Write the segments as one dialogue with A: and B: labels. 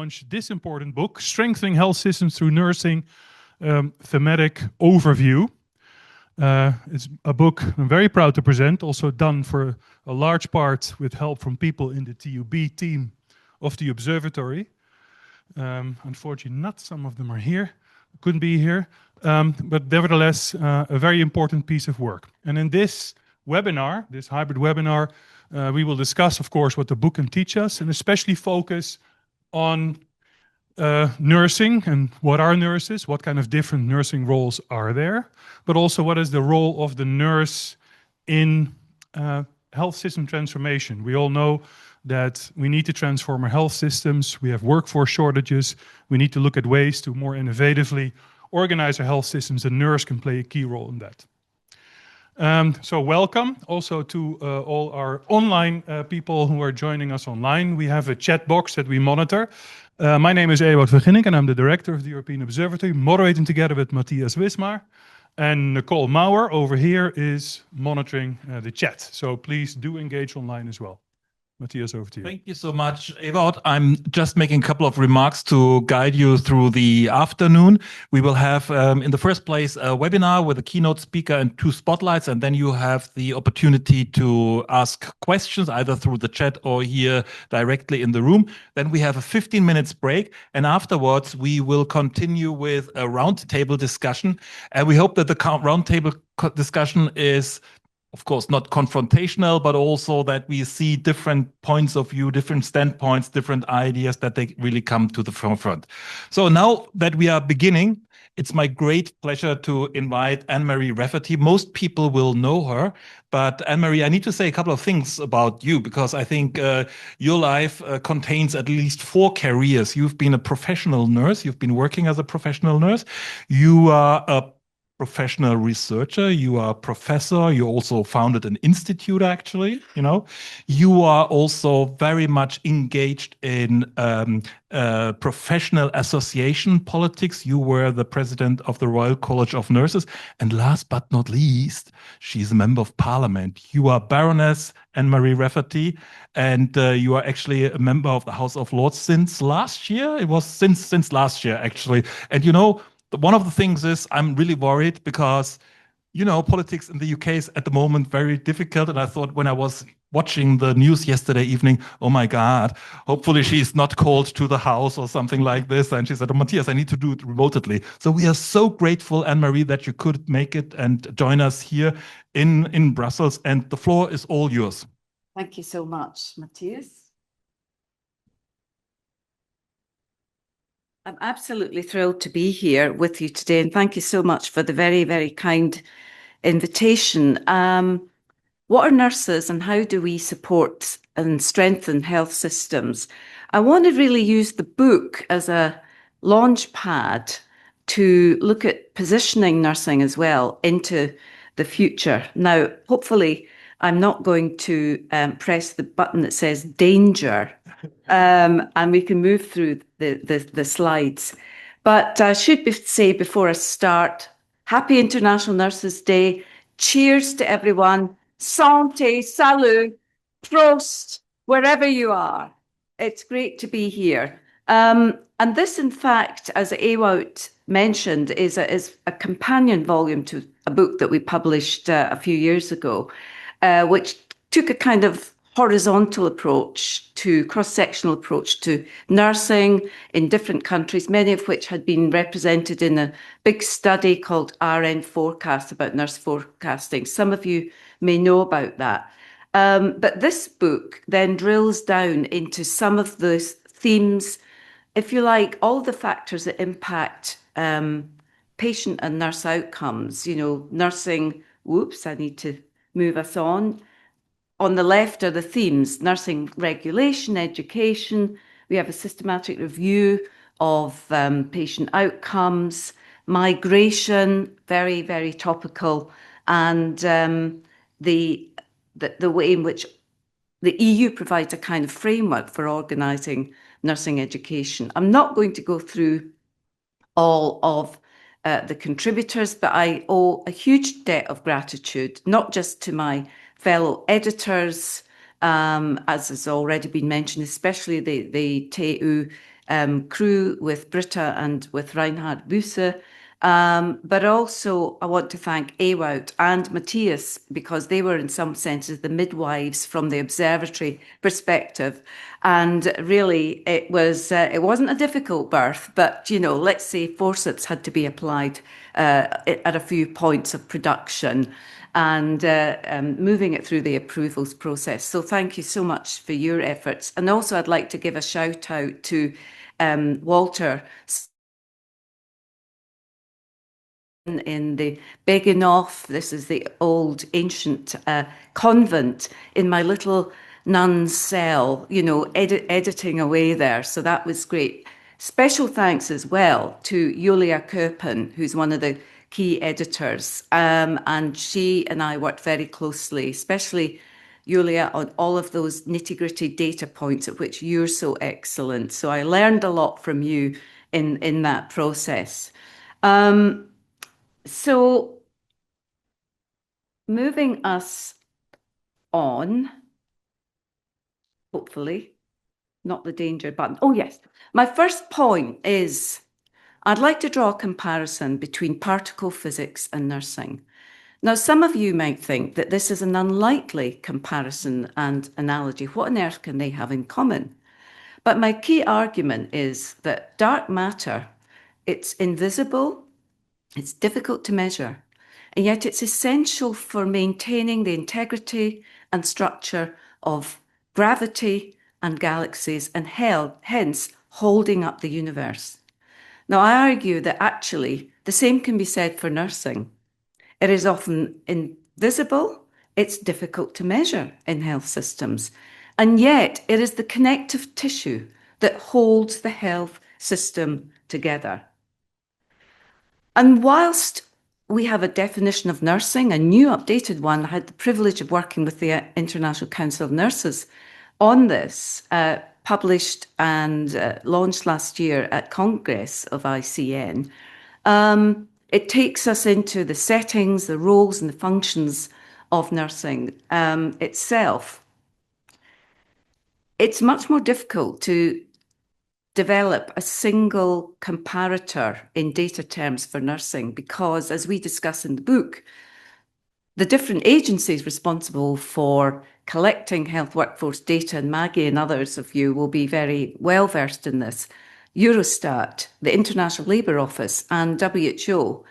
A: launch this important book, Strengthening Health Systems Through Nursing, Thematic Overview. It's a book I'm very proud to present, also done for a large part with help from people in the TUB team of the observatory. Unfortunately, not some of them are here, couldn't be here, but nevertheless, a very important piece of work. And in this webinar, this hybrid webinar, we will discuss, of course, what the book can teach us, and especially focus on nursing and what are nurses, what kind of different nursing roles are there, but also what is the role of the nurse in health system transformation. We all know that we need to transform our health systems. We have workforce shortages. We need to look at ways to more innovatively organize our health systems. The nurse can play a key role in that. So welcome also to all our online people who are joining us online. We have a chat box that we monitor. My name is Ewout Verginnik and I'm the director of the European Observatory, moderating together with Matthias Wismar. And Nicole Mauer over here is monitoring the chat. So please do engage online as well. Matthias, over to you.
B: Thank you so much, Ewout. I'm just making a couple of remarks to guide you through the afternoon. We will have, in the first place, a webinar with a keynote speaker and 2 spotlights, and then you have the opportunity to ask questions either through the chat or here directly in the room. Then we have a 15 minutes break, and afterwards we will continue with a roundtable discussion. And we hope that the roundtable discussion is, of course, not confrontational, but also that we see different points of view, different standpoints, different ideas, that they really come to the forefront. So now that we are beginning, it's my great pleasure to invite Anne-Marie Rafferty. Most people will know her, but Anne-Marie, I need to say a couple of things about you, because I think your life contains at least 4 careers. You've been a professional nurse. You've been working as a professional nurse. You are a professional researcher, you are a professor, you also founded an institute, actually, you know. You are also very much engaged in professional association politics. You were the president of the Royal College of Nurses. And last but not least, she's a member of parliament. You are Baroness Anne-Marie Rafferty, and you are actually a member of the House of Lords since last year. It was since last year, actually. And you know, one of the things is I'm really worried because, you know, politics in the UK is at the moment very difficult. And I thought when I was watching the news yesterday evening, oh my God, hopefully she's not called to the house or something like this. And she said, oh, Matthias, I need to do it remotely. So we are so grateful, Anne-Marie, that you could make it and join us here in Brussels. And the floor is all yours.
C: Thank you so much, Matthias. I'm absolutely thrilled to be here with you today, and thank you so much for the very, very kind invitation. What are nurses and how do we support and strengthen health systems? I want to really use the book as a launch pad to look at positioning nursing as well into the future. Now, hopefully, I'm not going to press the button that says danger, and we can move through the slides. But I should say before I start, Happy International Nurses Day. Cheers to everyone. Santé, salut, prost, wherever you are. It's great to be here. And this, in fact, as Ewout mentioned, is a companion volume to a book that we published a few years ago, which took a kind of horizontal approach to cross-sectional approach to nursing in different countries, many of which had been represented in a big study called RN Forecast about nurse forecasting. Some of you may know about that. But this book then drills down into some of the themes, if you like, all the factors that impact patient and nurse outcomes. You know, nursing, whoops, I need to move us on. On the left are the themes: nursing regulation, education. We have a systematic review of patient outcomes, migration, very, very topical, and the way in which the EU provides a kind of framework for organising nursing education. I'm not going to go through all of the contributors, but I owe a huge debt of gratitude, not just to my fellow editors, as has already been mentioned, especially the TU crew, with Britta and with Reinhard Busse. But also I want to thank Ewout and Matthias, because they were in some senses the midwives from the observatory perspective. And really it wasn't a difficult birth, but let's say forceps had to be applied at a few points of production, and moving it through the approvals process. So thank you so much for your efforts. And also I'd like to give a shout out to Walter in the Beginoff. This is the old ancient convent, in my little nun's cell, editing away there. So that was great. Special thanks as well to Julia Köpen, who's one of the key editors. And she and I worked very closely, especially Julia, on all of those nitty-gritty data points at which you're so excellent. So I learned a lot from you in that process. So moving us on, hopefully, not the danger button. Oh, yes. My first point is I'd like to draw a comparison between particle physics and nursing. Now, some of you might think that this is an unlikely comparison and analogy. What on earth can they have in common? But my key argument is that dark matter, it's invisible, it's difficult to measure, and yet it's essential for maintaining the integrity and structure of gravity and galaxies, and hence holding up the universe. Now, I argue that actually the same can be said for nursing. It is often invisible, it's difficult to measure in health systems, and yet it is the connective tissue that holds the health system together. And whilst we have a definition of nursing, a new updated one, I had the privilege of working with the International Council of Nurses on this, published and launched last year at Congress of ICN. It takes us into the settings, the roles and the functions of nursing itself. It's much more difficult to develop a single comparator in data terms for nursing, because, as we discuss in the book, the different agencies responsible for collecting health workforce data, and Maggie and others of you will be very well versed in this, Eurostat, the International Labour Office, and WHO,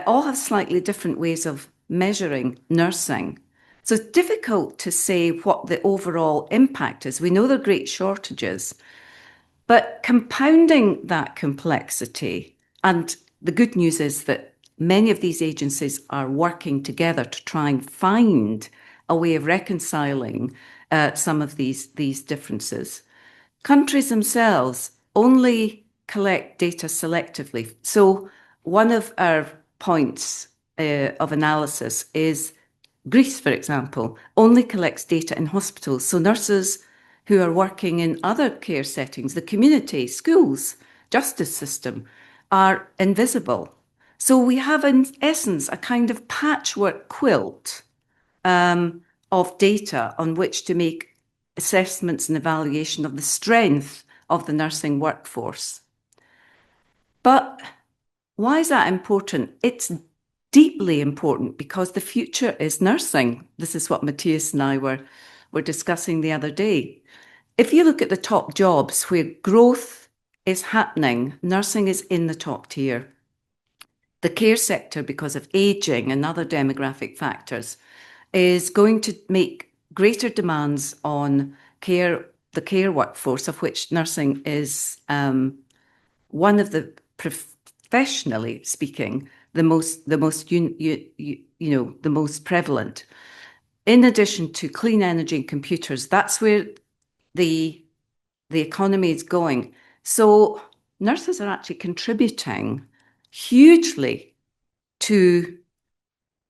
C: all have slightly different ways of measuring nursing. So it's difficult to say what the overall impact is. We know there are great shortages, but compounding that complexity, and the good news is that many of these agencies are working together to try and find a way of reconciling some of these differences. Countries themselves only collect data selectively. So one of our points of analysis is Greece, for example, only collects data in hospitals. So nurses who are working in other care settings, the community, schools, justice system, are invisible. So we have, in essence, a kind of patchwork quilt of data on which to make assessments and evaluation of the strength of the nursing workforce. But why is that important? It's deeply important because the future is nursing. This is what Matthias and I were discussing the other day. If you look at the top jobs where growth is happening, nursing is in the top tier. The care sector, because of ageing and other demographic factors, is going to make greater demands on the care workforce, of which nursing is one of the, professionally speaking, the most prevalent. In addition to clean energy and computers, that's where the economy is going. So nurses are actually contributing hugely to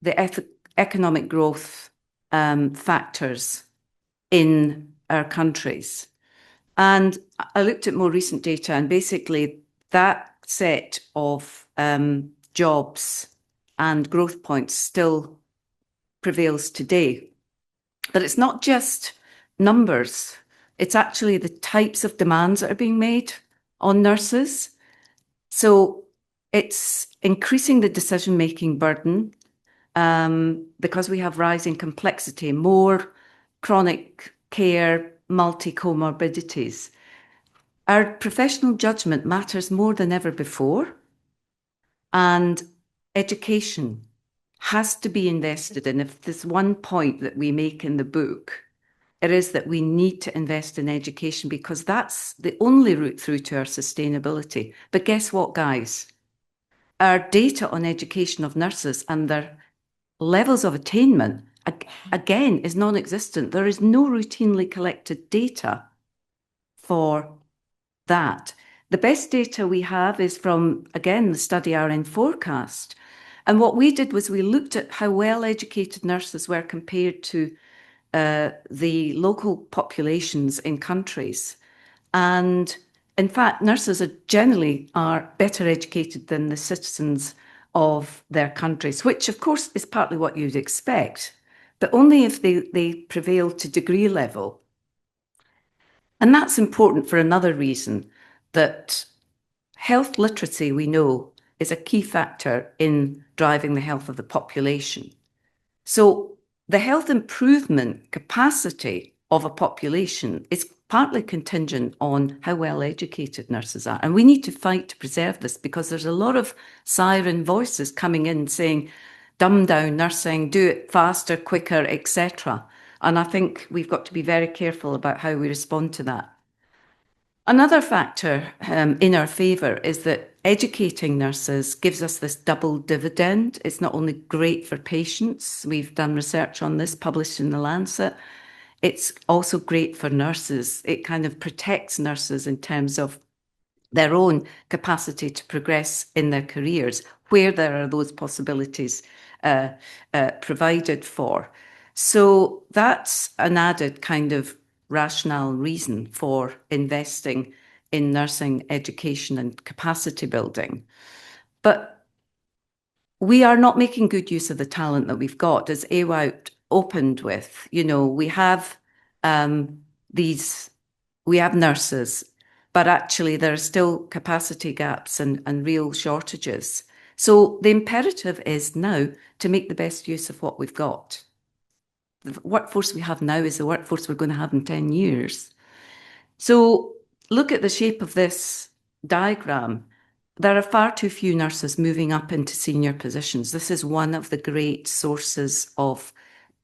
C: the economic growth factors in our countries. And I looked at more recent data, and basically that set of jobs and growth points still prevails today. But it's not just numbers. It's actually the types of demands that are being made on nurses. So it's increasing the decision-making burden because we have rising complexity, more chronic care, multi-comorbidities. Our professional judgment matters more than ever before, and education has to be invested in. If there's one point that we make in the book, it is that we need to invest in education because that's the only route through to our sustainability. But guess what, guys? Our data on education of nurses and their levels of attainment, again, is non-existent. There is no routinely collected data for that. The best data we have is from, again, the study RN Forecast. And what we did was we looked at how well educated nurses were compared to the local populations in countries. And in fact, nurses generally are better educated than the citizens of their countries, which of course is partly what you'd expect, but only if they prevail to degree level. And that's important for another reason, that health literacy, we know, is a key factor in driving the health of the population. So the health improvement capacity of a population is partly contingent on how well educated nurses are. And we need to fight to preserve this because there's a lot of siren voices coming in saying, dumb down nursing, do it faster, quicker, etc. And I think we've got to be very careful about how we respond to that. Another factor in our favour is that educating nurses gives us this double dividend. It's not only great for patients, we've done research on this, published in the Lancet, it's also great for nurses. It kind of protects nurses in terms of their own capacity to progress in their careers, where there are those possibilities provided for. So that's an added kind of rationale reason for investing in nursing education and capacity building. But we are not making good use of the talent that we've got, as Ewout opened with. You know, we have nurses, but actually there are still capacity gaps and real shortages. So the imperative is now to make the best use of what we've got. The workforce we have now is the workforce we're going to have in 10 years. So look at the shape of this diagram. There are far too few nurses moving up into senior positions. This is one of the great sources of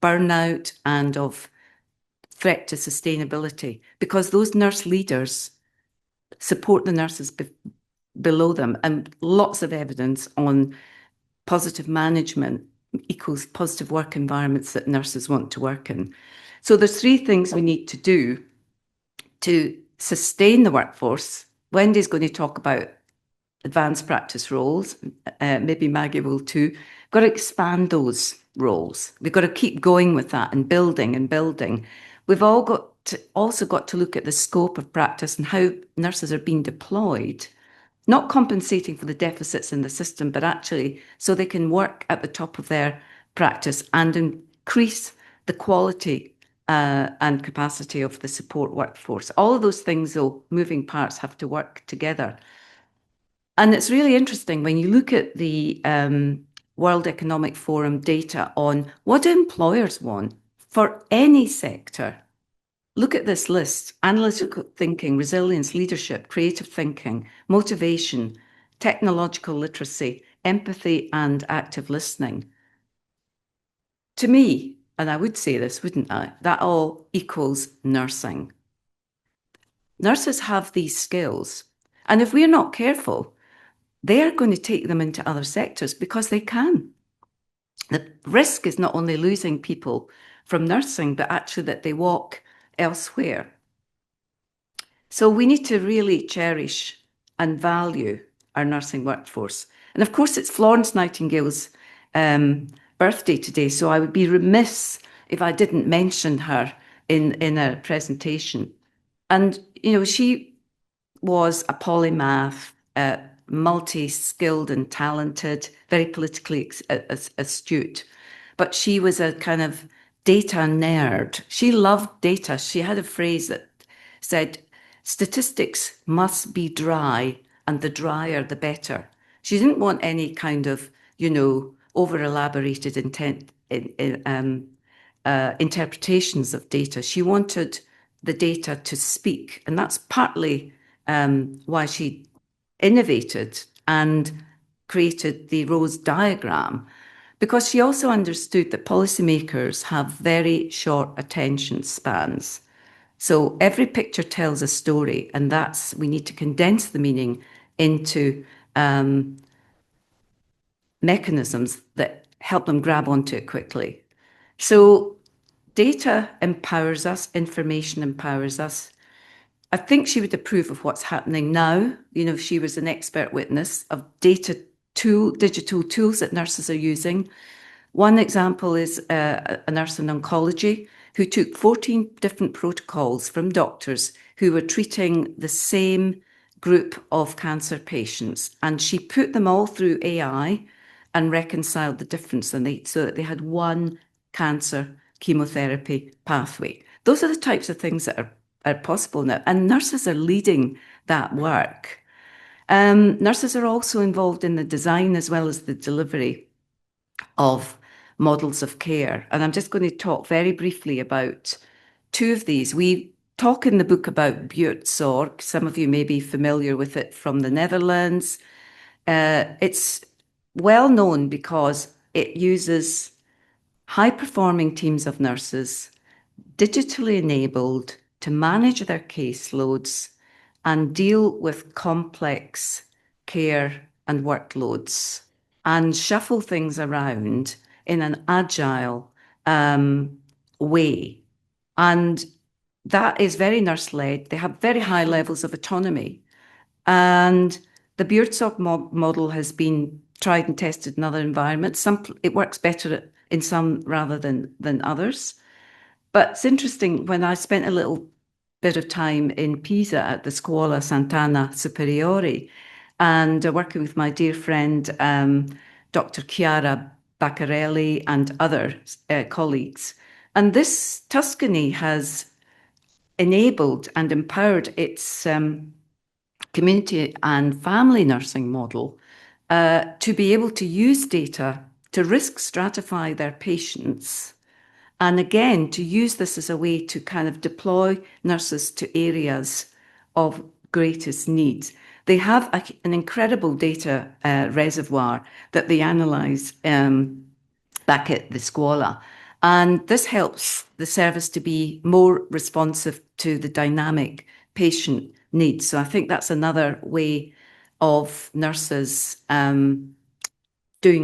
C: burnout and of threat to sustainability, because those nurse leaders support the nurses below them, and lots of evidence on positive management equals positive work environments that nurses want to work in. So there's three things we need to do to sustain the workforce. Wendy's going to talk about advanced practice roles, maybe Maggie will too. Got to expand those roles. We've got to keep going with that and building and building. We've also got to look at the scope of practice and how nurses are being deployed, not compensating for the deficits in the system, but actually so they can work at the top of their practice and increase the quality and capacity of the support workforce. All of those things, though, moving parts, have to work together. And it's really interesting when you look at the World Economic Forum data on what do employers want for any sector. Look at this list: analytical thinking, resilience, leadership, creative thinking, motivation, technological literacy, empathy, and active listening. To me, and I would say this, wouldn't I, that all equals nursing. Nurses have these skills, and if we're not careful, they're going to take them into other sectors because they can. The risk is not only losing people from nursing, but actually that they walk elsewhere. So we need to really cherish and value our nursing workforce. And of course, it's Florence Nightingale's birthday today, so I would be remiss if I didn't mention her in a presentation. And, you know, she was a polymath, multi-skilled and talented, very politically astute. But she was a kind of data nerd. She loved data. She had a phrase that said, statistics must be dry, and the drier the better. She didn't want any kind of, over-elaborated interpretations of data. She wanted the data to speak, and that's partly why she innovated and created the Rose diagram, because she also understood that policymakers have very short attention spans. So every picture tells a story, and we need to condense the meaning into mechanisms that help them grab onto it quickly. So data empowers us, information empowers us. I think she would approve of what's happening now. She was an expert witness of digital tools that nurses are using. One example is a nurse in oncology who took 14 different protocols from doctors who were treating the same group of cancer patients, and she put them all through AI and reconciled the difference so that they had one cancer chemotherapy pathway. Those are the types of things that are possible now, and nurses are leading that work. Nurses are also involved in the design as well as the delivery of models of care. And I'm just going to talk very briefly about two of these. We talk in the book about buurtzorg. Some of you may be familiar with it from the Netherlands. It's well known because it uses high-performing teams of nurses, digitally enabled, to manage their caseloads and deal with complex care and workloads and shuffle things around in an agile way. And that is very nurse-led. They have very high levels of autonomy. And the buurtzorg model has been tried and tested in other environments. It works better in some rather than others. But it's interesting, when I spent a little bit of time in Pisa at the Scuola Sant'Anna Superiore and working with my dear friend, Dr. Chiara Baccarelli and other colleagues. And this Tuscany has enabled and empowered its community and family nursing model to be able to use data to risk stratify their patients, and again to use this as a way to kind of deploy nurses to areas of greatest need. They have an incredible data reservoir that they analyse back at the Scuola, and this helps the service to be more responsive to the dynamic patient needs. So I think that's another way of nurses doing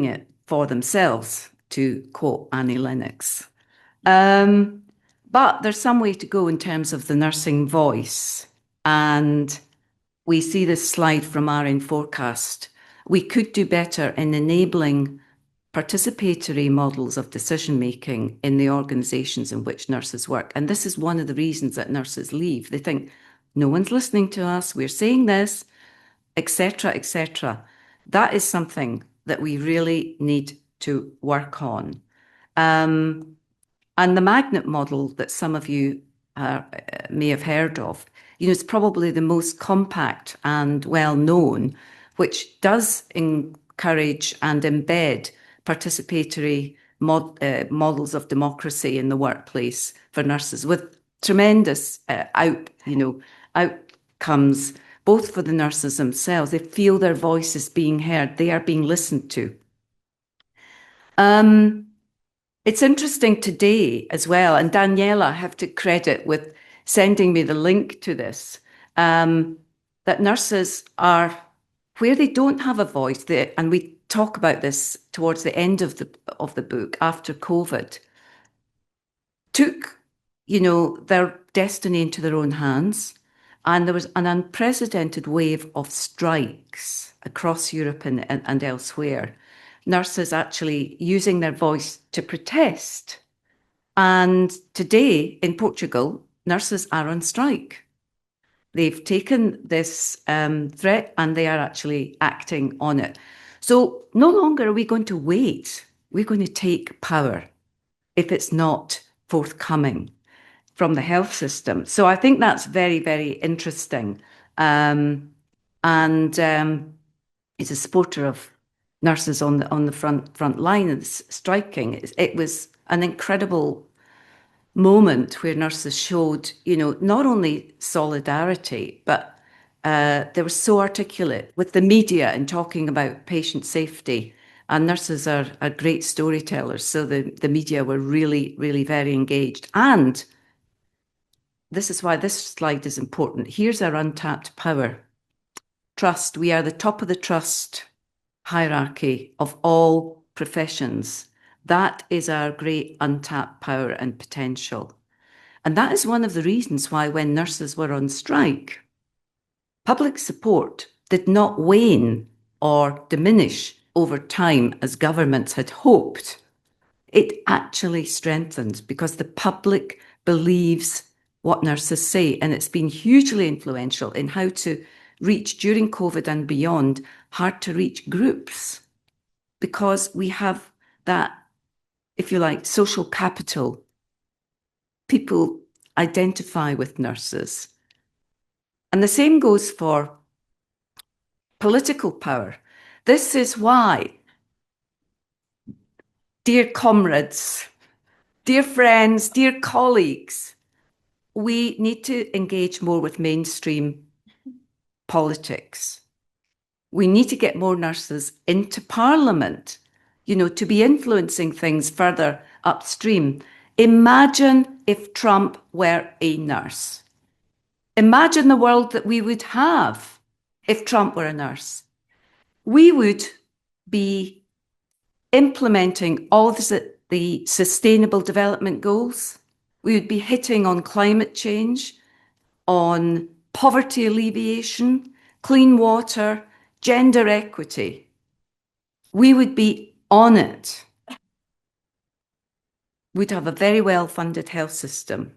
C: it for themselves, to quote Annie Lennox. But there's some way to go in terms of the nursing voice. And we see this slide from our in forecast. We could do better in enabling participatory models of decision-making in the organisations in which nurses work. And this is one of the reasons that nurses leave. They think, no one's listening to us, we're saying this, etc., etc. That is something that we really need to work on. And the magnet model that some of you may have heard of, is probably the most compact and well-known, which does encourage and embed participatory models of democracy in the workplace for nurses, with tremendous outcomes, both for the nurses themselves. They feel their voice is being heard. They are being listened to. It's interesting today as well, and Daniela, I have to credit with sending me the link to this, that nurses are, where they don't have a voice, and we talk about this towards the end of the book, after COVID, took, their destiny into their own hands. And there was an unprecedented wave of strikes across Europe and elsewhere. Nurses actually using their voice to protest. And today in Portugal, nurses are on strike. They've taken this threat and they are actually acting on it. So no longer are we going to wait. We're going to take power if it's not forthcoming. from the health system. So I think that's very, very interesting. He's a supporter of nurses on the front line and striking. It was an incredible moment where nurses showed, you know, not only solidarity, but they were so articulate with the media in talking about patient safety. And nurses are great storytellers, so the media were really, really very engaged. And this is why this slide is important. Here's our untapped power. Trust. We are the top of the trust hierarchy of all professions. That is our great untapped power and potential. And that is one of the reasons why when nurses were on strike, public support did not wane or diminish over time as governments had hoped. It actually strengthened because the public believes what nurses say, and it's been hugely influential in how to reach, during COVID and beyond, hard to reach groups, because we have that, if you like, social capital. People identify with nurses. And the same goes for political power. This is why, dear comrades, dear friends, dear colleagues, we need to engage more with mainstream politics. We need to get more nurses into Parliament, you know, to be influencing things further upstream. Imagine if Trump were a nurse. Imagine the world that we would have if Trump were a nurse. We would be implementing all the sustainable development goals. We would be hitting on climate change, on poverty alleviation, clean water, gender equity. We would be on it. We'd have a very well-funded health system,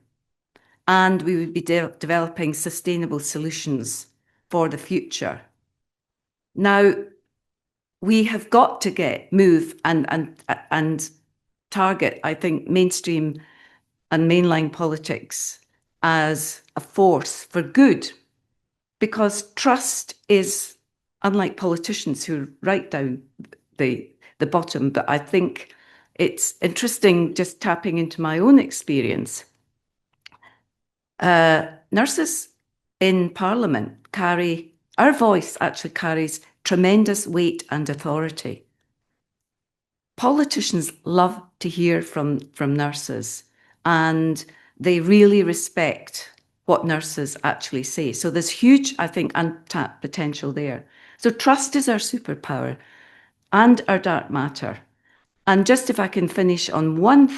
C: and we would be developing sustainable solutions for the future. Now, we have got to move and target, I think, mainstream and mainline politics as a force for good, because trust is, unlike politicians who write down the bottom, but I think it's interesting just tapping into my own experience. Nurses in Parliament our voice actually carries tremendous weight and authority. Politicians love to hear from nurses, and they really respect what nurses actually say. So there's huge, I think, untapped potential there. So trust is our superpower and our dark matter. And just if I can finish on one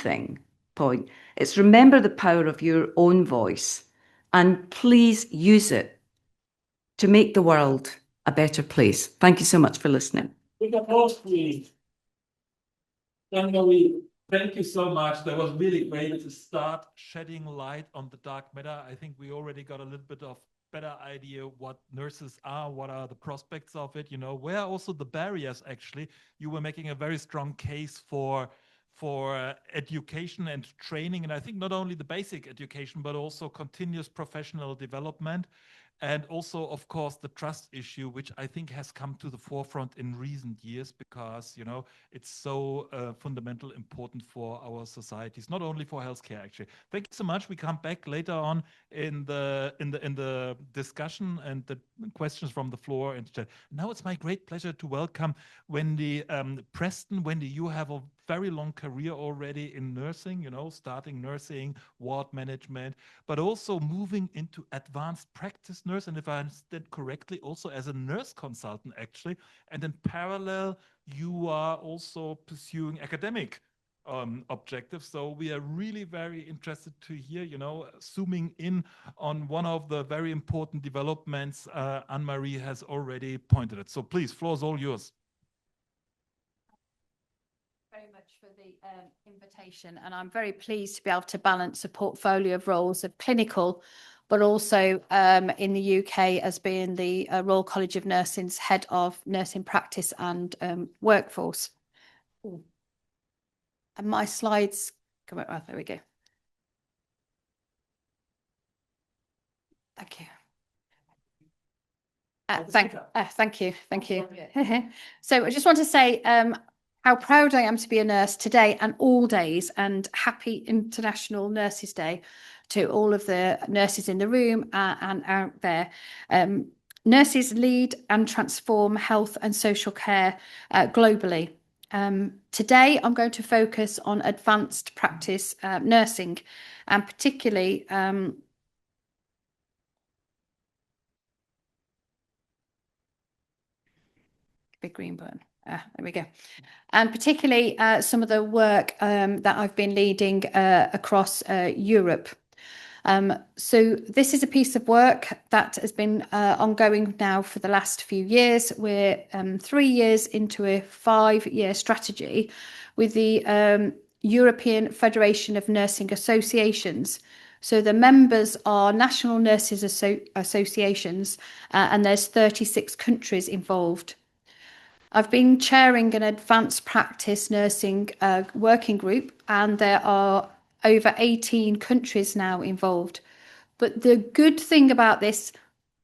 C: point, it's remember the power of your own voice, and please use it to make the world a better place. Thank you so much for listening.
B: Big applause, please. Anne-Marie, thank you so much. That was really great to start shedding light on the dark matter. I think we already got a little bit of better idea what nurses are, what are the prospects of it, you know, where are also the barriers. Actually, you were making a very strong case for education and training, and I think not only the basic education, but also continuous professional development. And also, of course, the trust issue, which I think has come to the forefront in recent years, because, you know, it's so fundamental, important for our societies, not only for healthcare. Actually, thank you so much. We come back later on in the discussion and the questions from the floor and chat. Now it's my great pleasure to welcome Wendy Preston. Wendy, you have a very long career already in nursing, you know, starting nursing, ward management, but also moving into advanced practice nurse. And if I understand correctly, also as a nurse consultant, actually. And in parallel, you are also pursuing academic objectives. So we are really very interested to hear, you know, zooming in on one of the very important developments Anne-Marie has already pointed at. So please, floor is all yours.
D: Very much for the invitation, and I'm very pleased to be able to balance a portfolio of roles of clinical, but also in the UK as being the Royal College of Nursing's head of nursing practice and workforce. Ooh. And my slides come out. Oh, there we go. Thank you. Thank you. Thank you. So I just want to say how proud I am to be a nurse today and all days, and happy International Nurses Day to all of the nurses in the room and out there. Nurses lead and transform health and social care globally. Today, I'm going to focus on advanced practice nursing, and particularly big green button. There we go. And particularly some of the work that I've been leading across Europe. So this is a piece of work that has been ongoing now for the last few years. We're 3 years into a 5-year strategy with the European Federation of Nursing Associations. So the members are national nurses associations, and there's 36 countries involved. I've been chairing an advanced practice nursing working group, and there are over 18 countries now involved. But the good thing about this,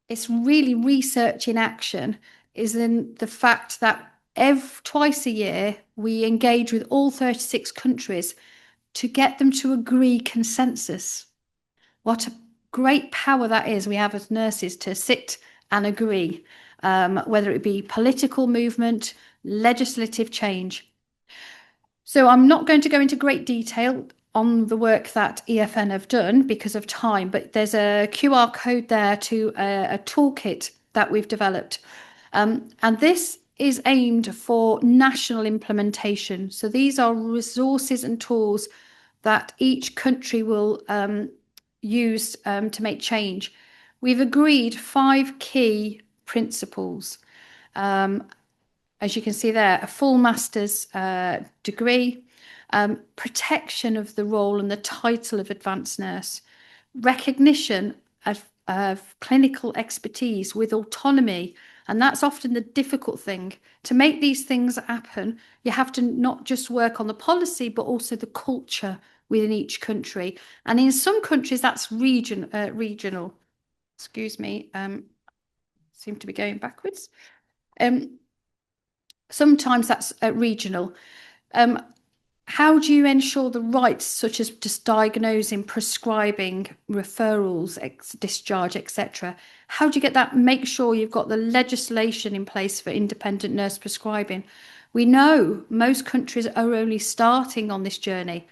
D: it's really research in action, is in the fact that twice a year we engage with all 36 countries to get them to agree consensus. What a great power that is we have as nurses to sit and agree. Whether it be political movement, legislative change. So I'm not going to go into great detail on the work that EFN have done because of time, but there's a QR code there to a toolkit that we've developed. And this is aimed for national implementation. So these are resources and tools that each country will use to make change. We've agreed 5 key principles. As you can see there, a full master's degree, protection of the role and the title of advanced nurse, recognition of clinical expertise with autonomy. And that's often the difficult thing. To make these things happen, you have to not just work on the policy, but also the culture within each country. And in some countries, that's regional. Excuse me. Seem to be going backwards. Sometimes that's regional. How do you ensure the rights such as just diagnosing, prescribing, referrals, discharge, etc.? How do you get that? Make sure you've got the legislation in place for independent nurse prescribing. We know most countries are only starting on this journey.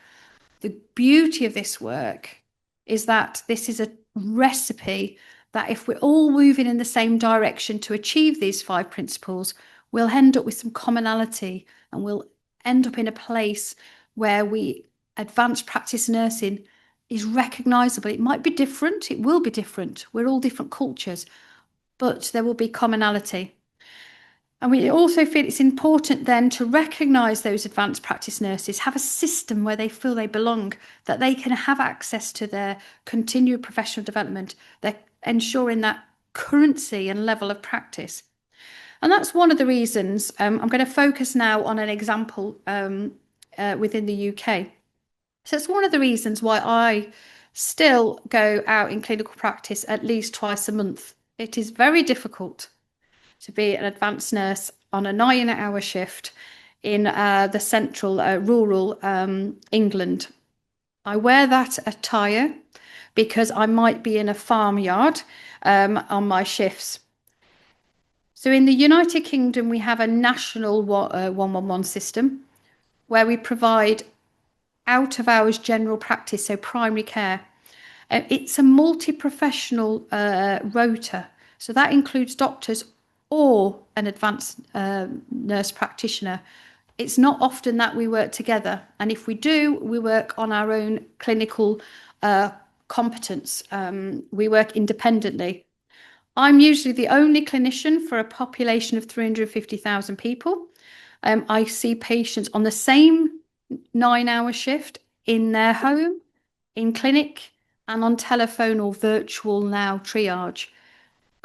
D: The beauty of this work is that this is a recipe that if we're all moving in the same direction to achieve these 5 principles, we'll end up with some commonality, and we'll end up in a place where advanced practice nursing is recognisable. It might be different, it will be different. We're all different cultures, but there will be commonality. And we also feel it's important then to recognise those advanced practice nurses, have a system where they feel they belong, that they can have access to their continued professional development. They're ensuring that currency and level of practice. And that's one of the reasons I'm going to focus now on an example within the UK. So it's one of the reasons why I still go out in clinical practice at least twice a month. It is very difficult to be an advanced nurse on a 9-hour shift in the central rural England. I wear that attire because I might be in a farmyard on my shifts. So in the United Kingdom, we have a national 111 system where we provide out-of-hours general practice, so primary care. It's a multi-professional rota. So that includes doctors or an advanced nurse practitioner. It's not often that we work together. And if we do, we work on our own clinical competence. We work independently. I'm usually the only clinician for a population of 350,000 people. I see patients on the same 9-hour shift in their home, in clinic, and on telephone or virtual now triage.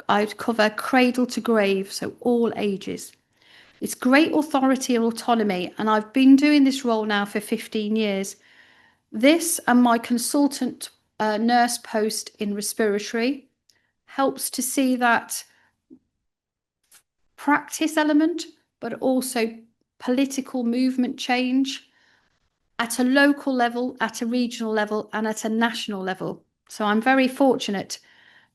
D: I cover cradle to grave, so all ages. It's great authority and autonomy, and I've been doing this role now for 15 years. This and my consultant nurse post in respiratory, helps to see that practice element, but also political movement change at a local level, at a regional level, and at a national level. So I'm very fortunate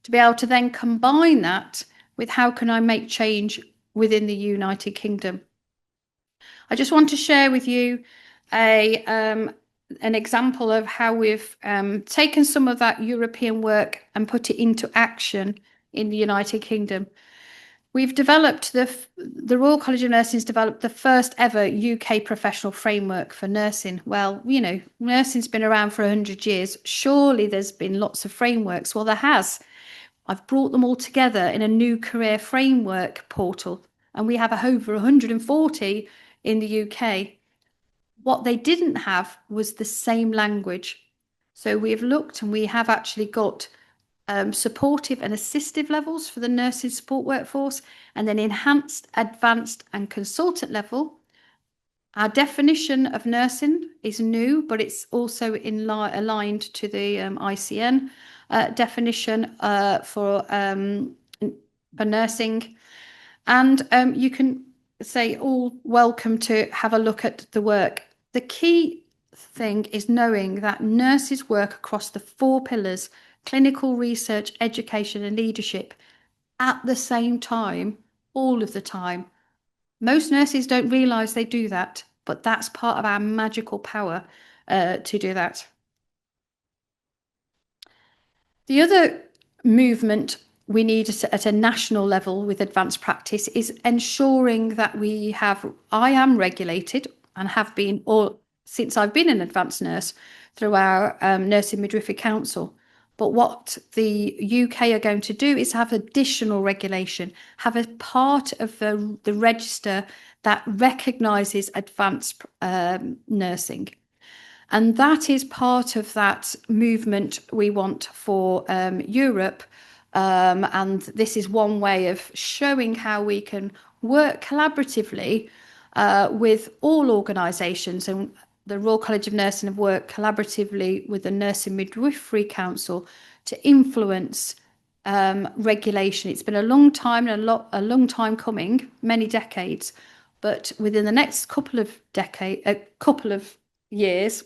D: to be able to then combine that with how can I make change within the United Kingdom. I just want to share with you an example of how we've taken some of that European work and put it into action in the United Kingdom. We've developed the Royal College of Nursing has developed the first ever UK professional framework for nursing. Well, you know, nursing's been around for 100 years. Surely there's been lots of frameworks. Well, there has. I've brought them all together in a new career framework portal, and we have over 140 in the UK. What they didn't have was the same language. So we've looked and we have actually got supportive and assistive levels for the nursing support workforce, and then enhanced, advanced and consultant level. Our definition of nursing is new, but it's also aligned to the ICN definition for nursing. And you can say all welcome to have a look at the work. The key thing is knowing that nurses work across the 4 pillars: clinical, research, education and leadership at the same time, all of the time. Most nurses don't realise they do that, but that's part of our magical power to do that. The other movement we need at a national level with advanced practice is ensuring that I am regulated and have been all since I've been an advanced nurse through our Nursing Midwifery Council. But what the UK are going to do is have additional regulation, have a part of the register that recognises advanced nursing. And that is part of that movement we want for Europe. And this is one way of showing how we can work collaboratively with all organisations. And the Royal College of Nursing have worked collaboratively with the Nursing Midwifery Council to influence regulation. It's been a long time and a long time coming, many decades. But within the next couple of years,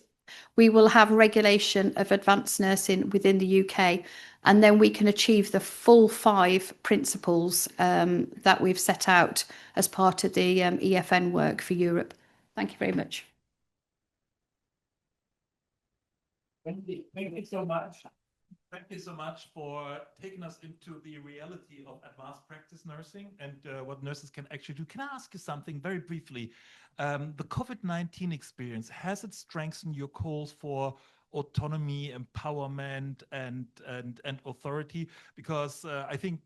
D: we will have regulation of advanced nursing within the UK, and then we can achieve the full 5 principles that we've set out as part of the EFN work for Europe. Thank you very much.
B: Thank you so much. Thank you so much for taking us into the reality of advanced practice nursing and what nurses can actually do. Can I ask you something very briefly? The COVID-19 experience, has it strengthened your calls for autonomy, empowerment, and authority? Because I think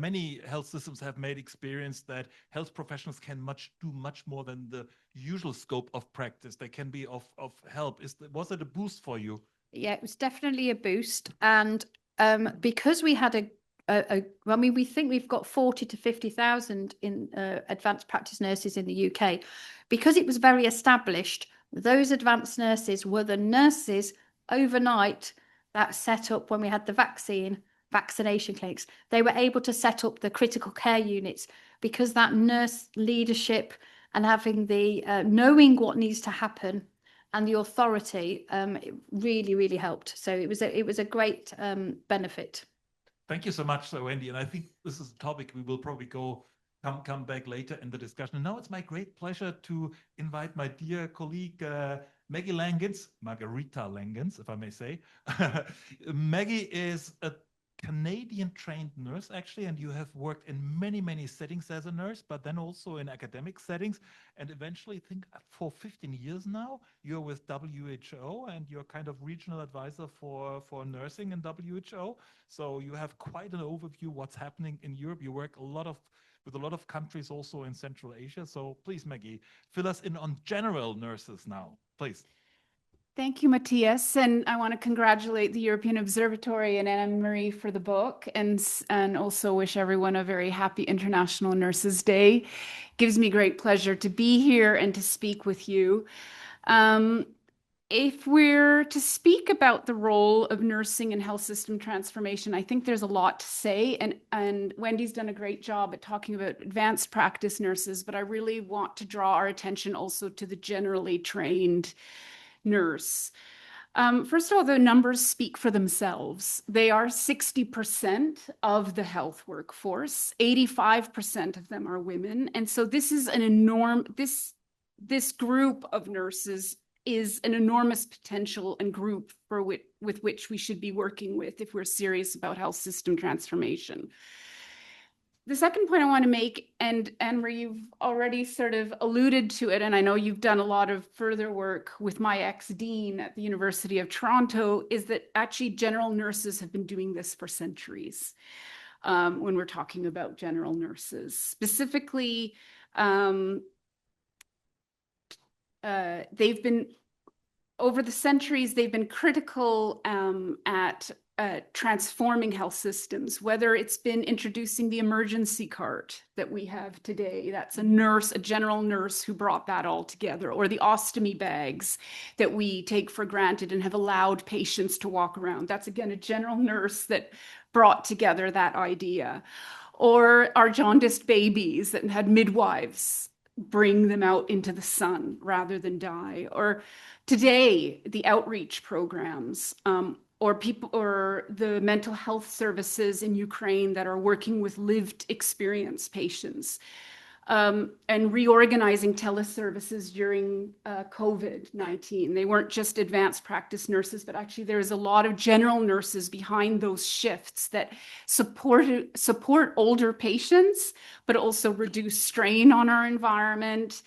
B: many health systems have made experience that health professionals can do much more than the usual scope of practice. They can be of help. Was it a boost for you?
D: Yeah, it was definitely a boost. And because we had we think we've got 40 to 50,000 in advanced practice nurses in the UK. Because it was very established, those advanced nurses were the nurses overnight that set up when we had the vaccination clinics. They were able to set up the critical care units because that nurse leadership and having the knowing what needs to happen and the authority it really, really helped. So it was a great benefit.
B: Thank you so much, Wendy. And I think this is a topic we will probably come back later in the discussion. And now it's my great pleasure to invite my dear colleague, Maggie Langens, Margarita Langens, if I may say. Maggie is a Canadian trained nurse, actually, and you have worked in many, many settings as a nurse, but then also in academic settings. And eventually, I think for 15 years now, you're with WHO and you're kind of regional advisor for nursing in WHO. So you have quite an overview what's happening in Europe. You work with a lot of countries also in Central Asia. So please, Maggie, fill us in on general nurses now, please.
E: Thank you, Matthias. And I want to congratulate the European Observatory and Anna-Marie for the book and also wish everyone a very happy International Nurses Day. It gives me great pleasure to be here and to speak with you. if we're to speak about the role of nursing in health system transformation, I think there's a lot to say, and Wendy's done a great job at talking about advanced practice nurses, but I really want to draw our attention also to the generally trained nurse. First of all, the numbers speak for themselves. They are 60% of the health workforce. 85% of them are women. And so this is this group of nurses is an enormous potential and group with which we should be working with if we're serious about health system transformation. The second point I want to make, and Anne-Marie, you've already sort of alluded to it, and I know you've done a lot of further work with my ex-dean at the University of Toronto, is that actually general nurses have been doing this for centuries when we're talking about general nurses. Specifically, over the centuries, they've been critical at transforming health systems, whether it's been introducing the emergency cart that we have today. That's a general nurse who brought that all together, or the ostomy bags that we take for granted and have allowed patients to walk around. That's again a general nurse that brought together that idea. Or our jaundiced babies that had midwives bring them out into the sun rather than die. Or today, the outreach programs, or the mental health services in Ukraine that are working with lived experience patients, and reorganizing teleservices during COVID-19. They weren't just advanced practice nurses, but actually there's a lot of general nurses behind those shifts that support older patients, but also reduce strain on our environment.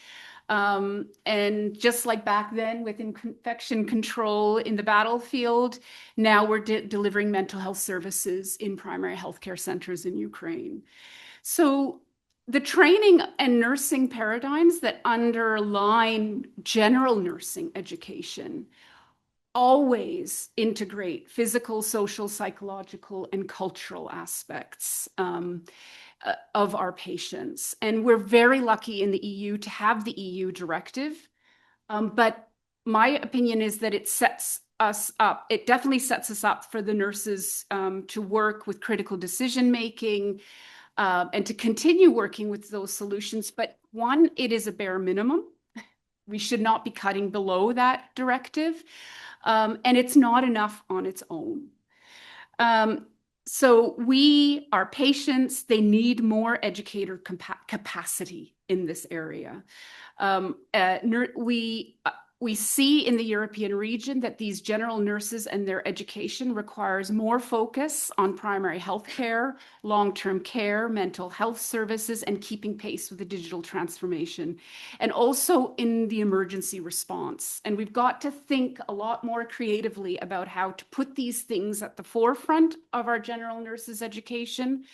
E: And just like back then with infection control in the battlefield, now we're delivering mental health services in primary healthcare centers in Ukraine. So the training and nursing paradigms that underline general nursing education always integrate physical, social, psychological, and cultural aspects of our patients. And we're very lucky in the EU to have the EU directive. But my opinion is that it definitely sets us up for the nurses to work with critical decision-making and to continue working with those solutions. But one, it is a bare minimum. We should not be cutting below that directive. And it's not enough on its own. So our patients, they need more educator capacity in this area. We see in the European region that these general nurses and their education requires more focus on primary health care, long-term care, mental health services, and keeping pace with the digital transformation, and also in the emergency response. And we've got to think a lot more creatively about how to put these things at the forefront of our general nurses education,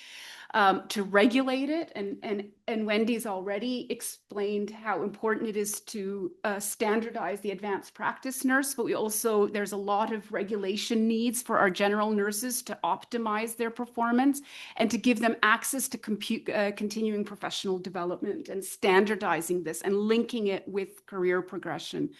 E: to regulate it. And Wendy's already explained how important it is to standardize the advanced practice nurse, but there's a lot of regulation needs for our general nurses to optimize their performance and to give them access to continuing professional development and standardizing this and linking it with career progression.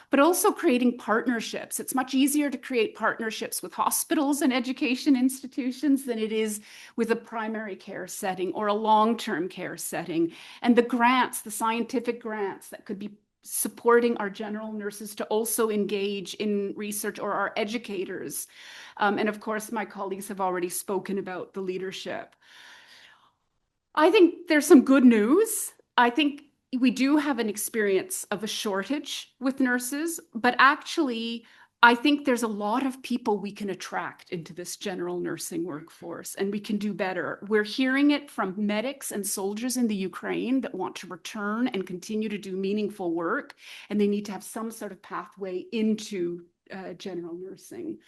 E: But also creating partnerships. It's much easier to create partnerships with hospitals and education institutions than it is with a primary care setting or a long-term care setting. And the scientific grants that could be supporting our general nurses to also engage in research, or our educators. And of course, my colleagues have already spoken about the leadership. I think there's some good news. I think we do have an experience of a shortage with nurses, but actually, I think there's a lot of people we can attract into this general nursing workforce, and we can do better. We're hearing it from medics and soldiers in the Ukraine that want to return and continue to do meaningful work, and they need to have some sort of pathway into general nursing.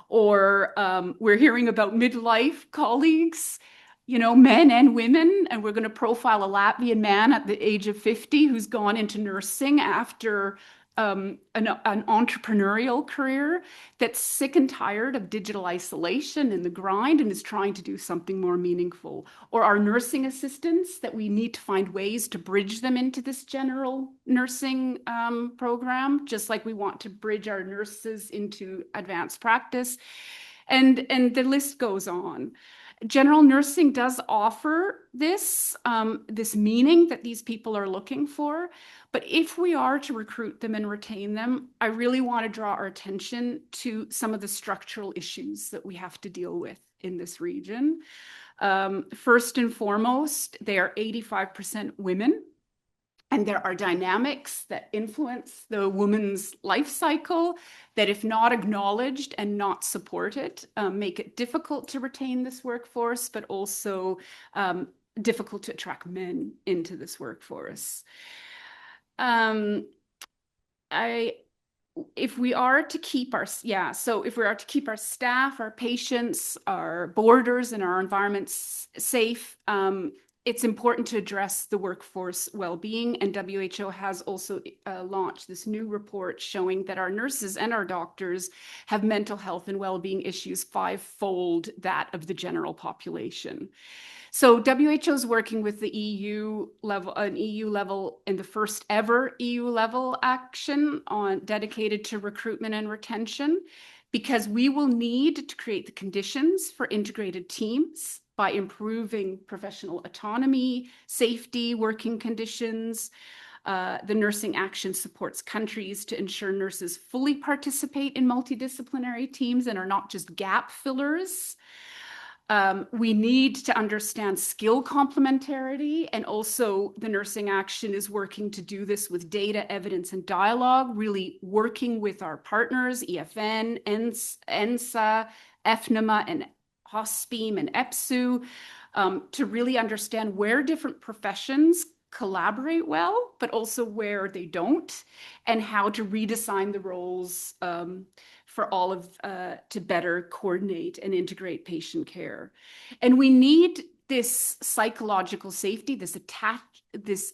E: Or we're hearing about midlife colleagues, men and women, and we're going to profile a Latvian man at the age of 50 who's gone into nursing after an entrepreneurial career that's sick and tired of digital isolation and the grind and is trying to do something more meaningful. Or our nursing assistants that we need to find ways to bridge them into this general nursing program, just like we want to bridge our nurses into advanced practice. And the list goes on. General nursing does offer this, this meaning that these people are looking for. But if we are to recruit them and retain them, I really want to draw our attention to some of the structural issues that we have to deal with in this region. First and foremost, they are 85% women. And there are dynamics that influence the woman's life cycle that, if not acknowledged and not supported, make it difficult to retain this workforce, but also difficult to attract men into this workforce. If we are to keep our staff, our patients, our borders, and our environments safe, it's important to address the workforce well-being, and WHO has also launched this new report showing that our nurses and our doctors have mental health and well-being issues 5-fold that of the general population. So WHO is working with the EU level, in the first ever EU level action dedicated to recruitment and retention, because we will need to create the conditions for integrated teams by improving professional autonomy, safety, working conditions. The nursing action supports countries to ensure nurses fully participate in multidisciplinary teams and are not just gap fillers. We need to understand skill complementarity, and also the nursing action is working to do this with data, evidence, and dialogue, really working with our partners, EFN, ENSA, EFNMA, and HOSPEAM and EPSU, to really understand where different professions collaborate well, but also where they don't, and how to redesign the roles for all of to better coordinate and integrate patient care. And we need this psychological safety, this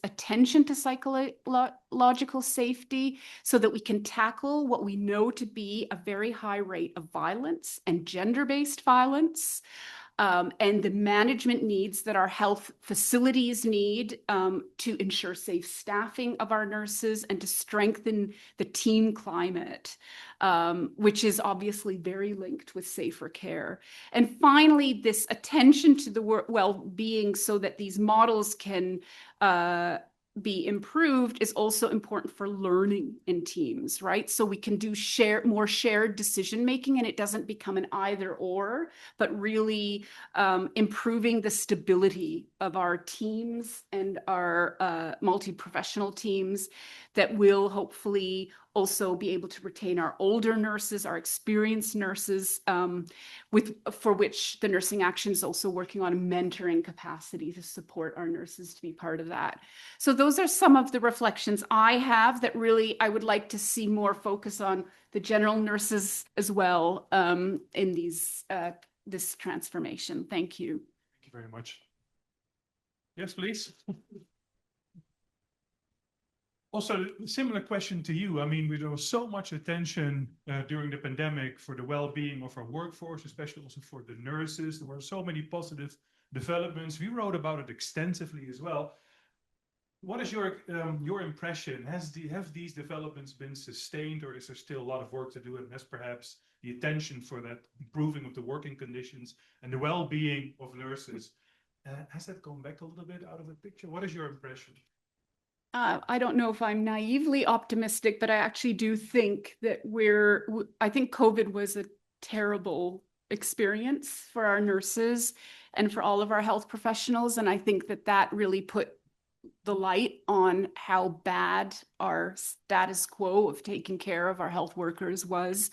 E: attention to psychological safety, so that we can tackle what we know to be a very high rate of violence and gender-based violence. And the management needs that our health facilities need to ensure safe staffing of our nurses and to strengthen the team climate, which is obviously very linked with safer care. And finally, this attention to the well-being so that these models can be improved is also important for learning in teams, right? So we can do more shared decision making, and it doesn't become an either or, but really improving the stability of our teams and our multi-professional teams that will hopefully also be able to retain our older nurses, our experienced nurses, for which the nursing action is also working on a mentoring capacity to support our nurses to be part of that. So those are some of the reflections I have that really I would like to see more focus on the general nurses as well in this transformation. Thank you.
A: Thank you very much. Yes, please. Also, a similar question to you. I mean, there was so much attention during the pandemic for the well-being of our workforce, especially also for the nurses. There were so many positive developments. We wrote about it extensively as well. What is your impression? Have these developments been sustained, or is there still a lot of work to do? And has perhaps the attention for that improving of the working conditions and the well-being of nurses, has that gone back a little bit out of the picture? What is your impression?
E: I don't know if I'm naively optimistic, but I actually do think that I think COVID was a terrible experience for our nurses and for all of our health professionals. And I think that really put the light on how bad our status quo of taking care of our health workers was.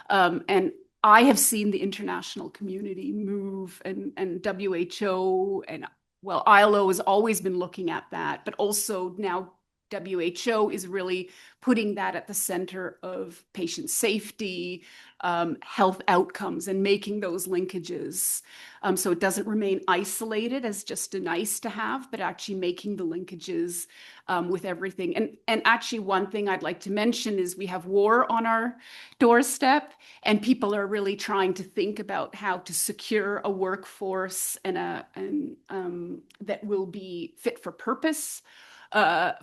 E: And I have seen the international community move, and WHO and ILO has always been looking at that, but also now WHO is really putting that at the center of patient safety, health outcomes and making those linkages. So it doesn't remain isolated as just a nice to have, but actually making the linkages with everything. And actually one thing I'd like to mention is we have war on our doorstep, and people are really trying to think about how to secure a workforce and that will be fit for purpose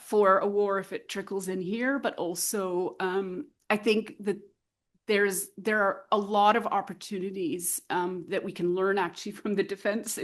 E: for a war if it trickles in here. But also I think that there are a lot of opportunities that we can learn actually from the defense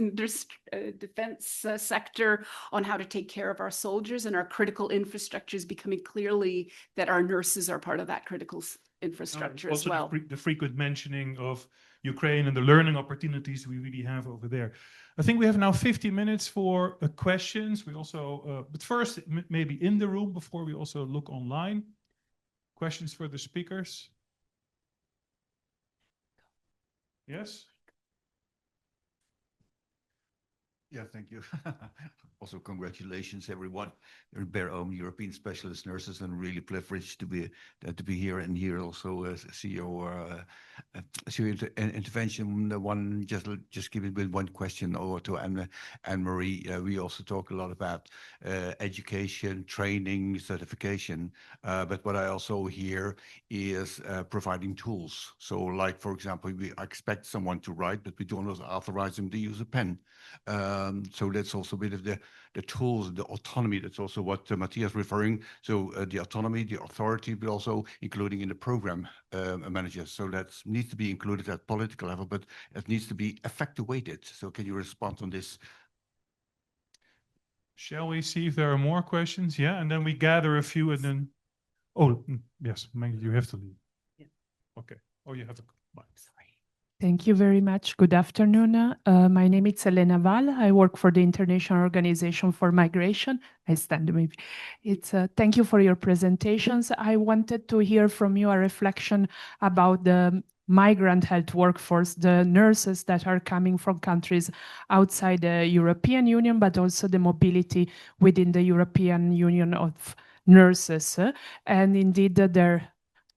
E: sector on how to take care of our soldiers, and our critical infrastructure is becoming clearly that our nurses are part of that critical infrastructure as well.
A: The frequent mentioning of Ukraine and the learning opportunities we really have over there. I think we have now 50 minutes for questions. We also, but first, maybe in the room before we also look online. Questions for the speakers? Yes?
F: Yeah, thank you. Also, congratulations, everyone. They're their own European specialist nurses, and really privileged to be here and here also see your intervention. The one just give it with one question over to Anne-Marie. We also talk a lot about education, training, certification, but what I also hear is providing tools. So, like for example, we expect someone to write, but we don't authorize them to use a pen. So that's also a bit of the tools, the autonomy. That's also what Matthias referring. So the autonomy, the authority, but also including in the program managers. So that needs to be included at political level, but it needs to be effectuated. So can you respond on this?
A: Shall we see if there are more questions? Yeah, and then we gather a few and then... Oh, yes, Maggie, you have to leave.
C: Yeah.
A: Okay. Oh, you have to... Bye.
G: Thank you very much. Good afternoon. My name is Elena Val. I work for the International Organization for Migration. I stand maybe. Thank you for your presentations. I wanted to hear from you a reflection about the migrant health workforce, the nurses that are coming from countries outside the European Union, but also the mobility within the European Union of nurses, and indeed their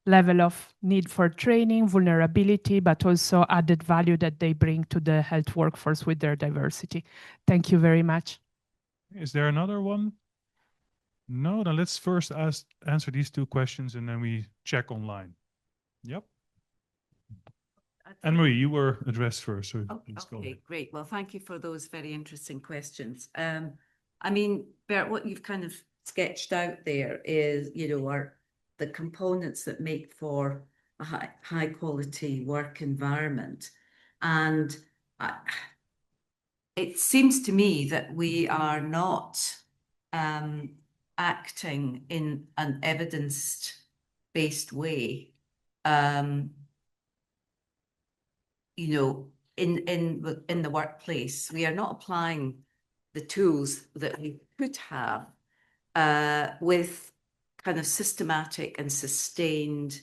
G: level of need for training, vulnerability, but also added value that they bring to the health workforce with their diversity. Thank you very much.
A: Is there another one? No, then let's first answer these two questions and then we check online. Yep. Anne-Marie, you were addressed first. So
C: okay, great. Well, thank you for those very interesting questions. I mean, Bert, what you've kind of sketched out there is, the components that make for a high quality work environment. And it seems to me that we are not acting in an evidence-based way, in the workplace. We are not applying the tools that we could have with kind of systematic and sustained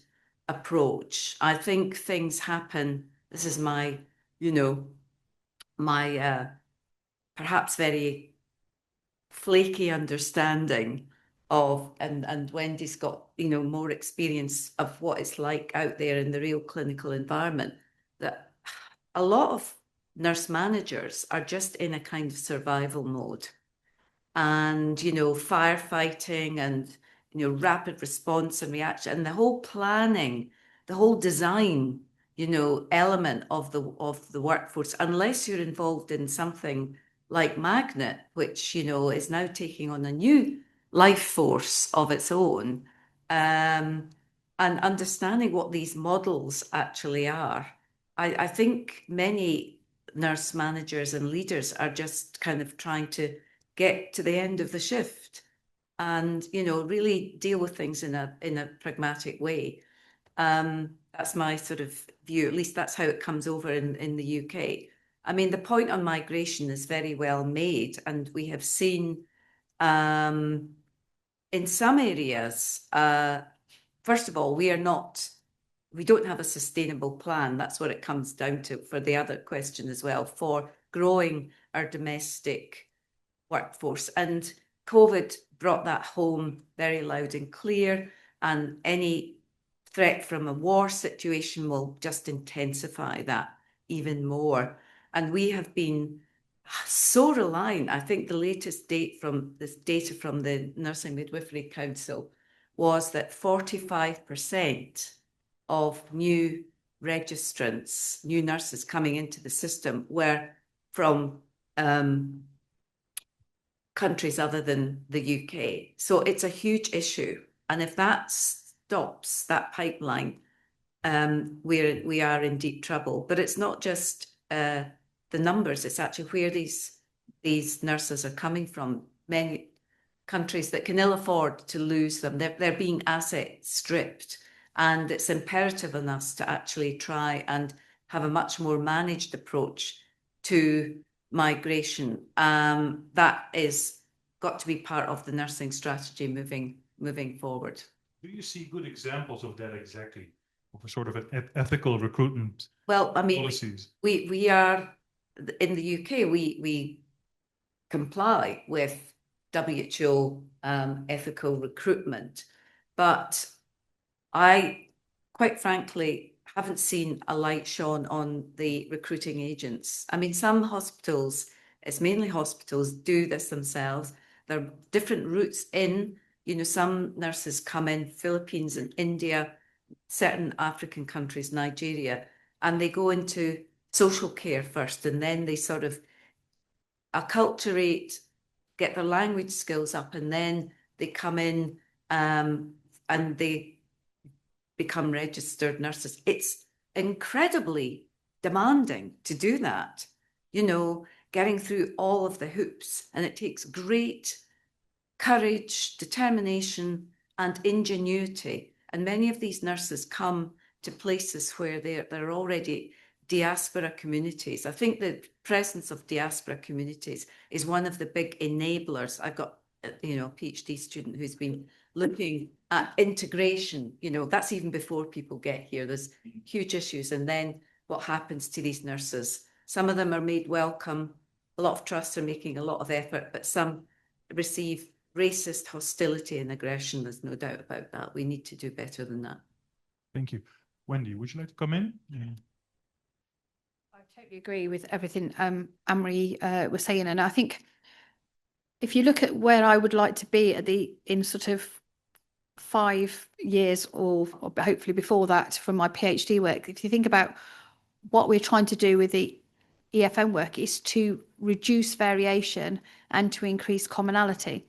C: approach. I think things happen. This is my, my perhaps very flaky understanding of, and Wendy's got, more experience of what it's like out there in the real clinical environment, that a lot of nurse managers are just in a kind of survival mode. And, firefighting and, rapid response and reaction, and the whole planning, the whole design, element of the workforce, unless you're involved in something like Magnet, which, is now taking on a new life force of its own, and understanding what these models actually are. I think many nurse managers and leaders are just kind of trying to get to the end of the shift and, really deal with things in a pragmatic way. That's my sort of view. At least that's how it comes over in the UK. I mean, the point on migration is very well made, and we have seen in some areas, first of all, we don't have a sustainable plan. That's what it comes down to for the other question as well, for growing our domestic workforce. And COVID brought that home very loud and clear, and any threat from a war situation will just intensify that even more. And we have been so reliant. I think the latest data from the Nursing Midwifery Council was that 45% of new registrants, new nurses coming into the system, were from countries other than the UK. So it's a huge issue. And if that stops, that pipeline, we are in deep trouble. But it's not just the numbers, it's actually where these nurses are coming from. Many countries that can ill afford to lose them, they're being asset stripped. And it's imperative on us to actually try and have a much more managed approach to migration. That is got to be part of the nursing strategy moving forward.
A: Do you see good examples of that exactly? Of a sort of an ethical recruitment policies?
C: We are in the UK. We comply with WHO ethical recruitment, but I, quite frankly, haven't seen a light shone on the recruiting agents. I mean, some hospitals, it's mainly hospitals, do this themselves. There are different routes in. You know, some nurses come in, Philippines and India, certain African countries, Nigeria, and they go into social care first, and then they sort of acculturate, get their language skills up, and then they come in and they become registered nurses. It's incredibly demanding to do that, you know, getting through all of the hoops, and it takes great courage, determination, and ingenuity. And many of these nurses come to places where they're already diaspora communities. I think the presence of diaspora communities is one of the big enablers. I've got, you know, a PhD student who's been looking at integration. You know, that's even before people get here. There's huge issues. And then what happens to these nurses? Some of them are made welcome. A lot of trusts are making a lot of effort, but some receive racist hostility and aggression. There's no doubt about that. We need to do better than that.
A: Thank you. Wendy, would you like to come in? Yeah.
D: I totally agree with everything Anne-Marie was saying. And I think if you look at where I would like to be in sort of 5 years or hopefully before that from my PhD work, if you think about what we're trying to do with the EFM work is to reduce variation and to increase commonality.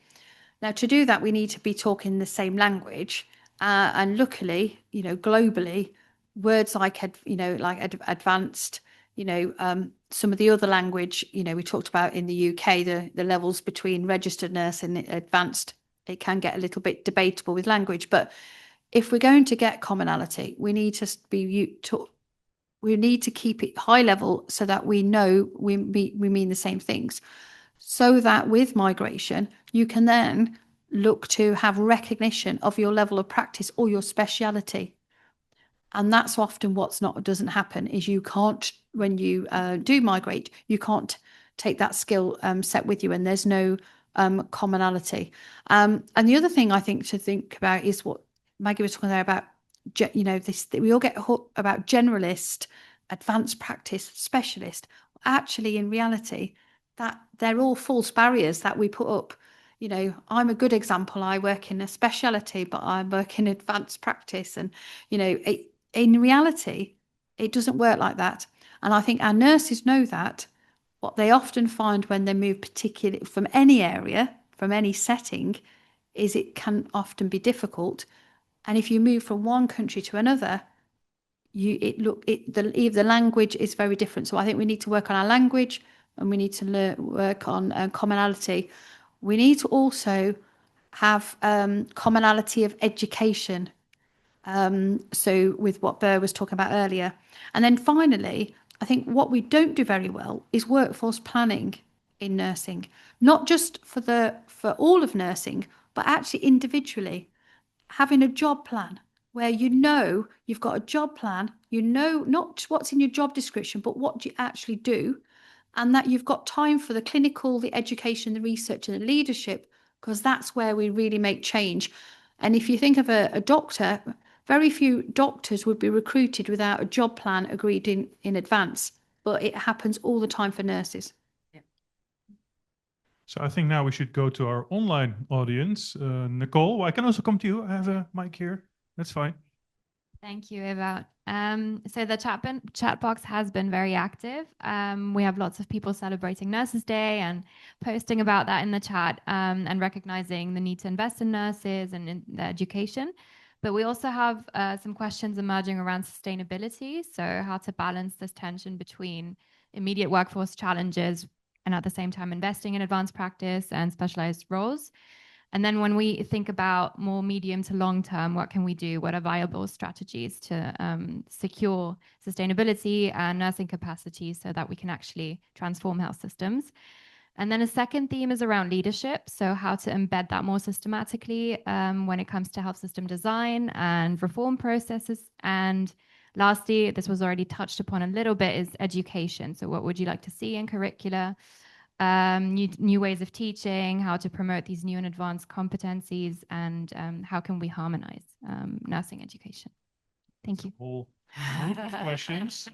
D: Now, to do that, we need to be talking the same language. And luckily, you know, globally, words like, advanced, you know, some of the other language, you know, we talked about in the UK, the levels between registered nurse and advanced, it can get a little bit debatable with language. But if we're going to get commonality, we need to keep it high level so that we know we mean the same things. So that with migration, you can then look to have recognition of your level of practice or your speciality. And that's often doesn't happen is you can't, when you do migrate, you can't take that skill set with you, and there's no commonality. And the other thing I think to think about is what Maggie was talking there about, you know, we all get hooked about generalist, advanced practice, specialist. Actually, in reality, that they're all false barriers that we put up. You know, I'm a good example. I work in a speciality, but I work in advanced practice. And, you know, in reality, it doesn't work like that. And I think our nurses know that. What they often find when they move particularly from any area, from any setting, is it can often be difficult. And if you move from one country to another, the language is very different. So I think we need to work on our language, and we need to work on commonality. We need to also have commonality of education. So with what Burr was talking about earlier. And then finally, I think what we don't do very well is workforce planning in nursing, not just for all of nursing, but actually individually. Having a job plan where you know you've got a job plan, you know not what's in your job description, but what you actually do, and that you've got time for the clinical, the education, the research, and the leadership, because that's where we really make change. And if you think of a doctor, very few doctors would be recruited without a job plan agreed in advance, but it happens all the time for nurses.
A: So I think now we should go to our online audience. Nicole, I can also come to you. I have a mic here. That's fine.
H: Thank you, Eva. So the chat box has been very active. We have lots of people celebrating Nurses Day and posting about that in the chat, and recognizing the need to invest in nurses and in their education. But we also have some questions emerging around sustainability. So how to balance this tension between immediate workforce challenges and at the same time investing in advanced practice and specialized roles. And then when we think about more medium to long term, what can we do? What are viable strategies to secure sustainability and nursing capacity so that we can actually transform health systems? And then a second theme is around leadership. So how to embed that more systematically when it comes to health system design and reform processes. And lastly, this was already touched upon a little bit, is education. So what would you like to see in curricula? New ways of teaching, how to promote these new and advanced competencies, and how can we harmonize nursing education? Thank you.
A: All questions.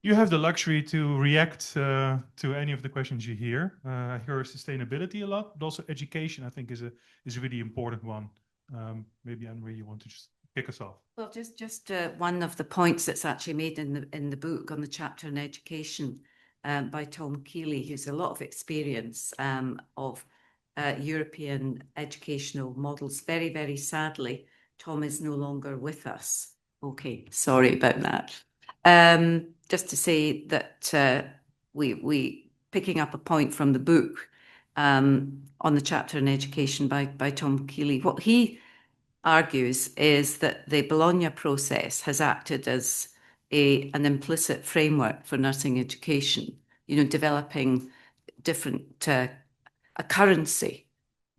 A: You have the luxury to react to any of the questions you hear. I hear sustainability a lot, but also education, I think, is a really important one. Maybe Anne-Marie, you want to just kick us off.
C: Well, just one of the points that's actually made in the book on the chapter on education by Tom Keeley, who's a lot of experience of European educational models. Very, very sadly, Tom is no longer with us. Okay, sorry about that. Just to say that we picking up a point from the book on the chapter on education by Tom Keeley, what he argues is that the Bologna process has acted as an implicit framework for nursing education, developing different a currency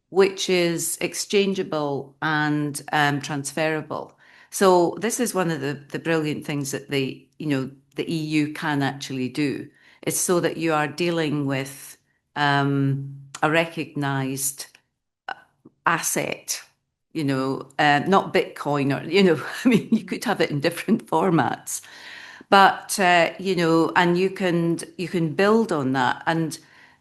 C: which is exchangeable and transferable. So this is one of the brilliant things that the EU can actually do. It's so that you are dealing with a recognized asset, not Bitcoin or, I mean, you could have it in different formats, but, and you can build on that. And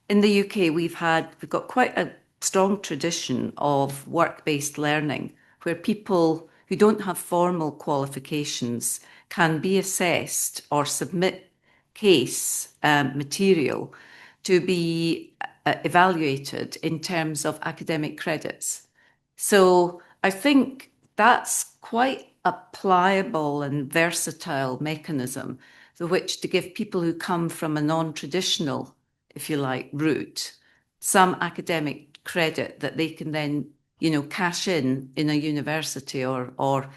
C: in the UK, we've got quite a strong tradition of work-based learning where people who don't have formal qualifications can be assessed or submit case material to be evaluated in terms of academic credits. So I think that's quite a pliable and versatile mechanism through which to give people who come from a non-traditional, if you like, route some academic credit that they can then, cash in a university or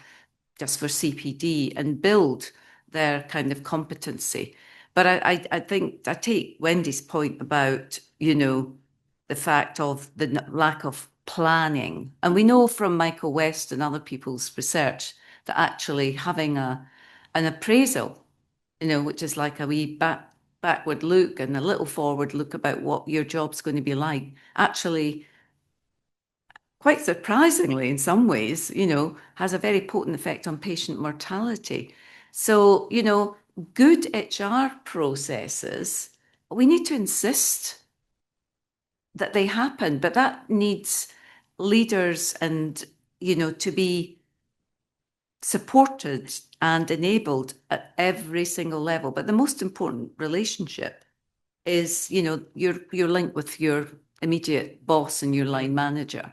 C: just for CPD and build their kind of competency. But I think I take Wendy's point about, the fact of the lack of planning. And we know from Michael West and other people's research that actually having an appraisal, which is like a wee backward look and a little forward look about what your job's going to be like, actually, quite surprisingly in some ways, has a very potent effect on patient mortality. So, good HR processes, we need to insist that they happen, but that needs leaders and, to be supported and enabled at every single level. But the most important relationship is, your link with your immediate boss and your line manager.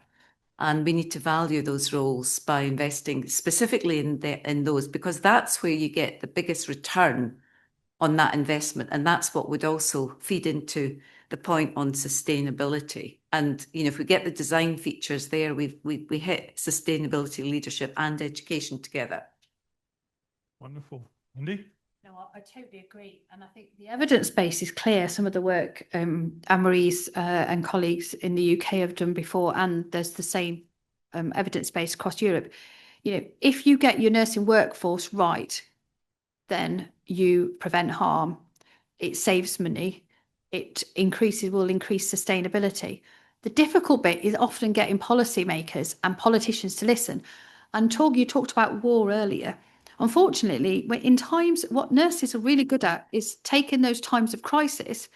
C: And we need to value those roles by investing specifically in those, because that's where you get the biggest return on that investment. And that's what would also feed into the point on sustainability. And, if we get the design features there, we hit sustainability, leadership and education together.
A: Wonderful. Andy?
D: No, I totally agree. And I think the evidence base is clear. Some of the work Anne-Marie's and colleagues in the UK have done before, and there's the same evidence base across Europe. If you get your nursing workforce right, then you prevent harm. It saves money. It will increase sustainability. The difficult bit is often getting policymakers and politicians to listen. And you talked about war earlier. Unfortunately, in times, what nurses are really good at is taking those times of crisis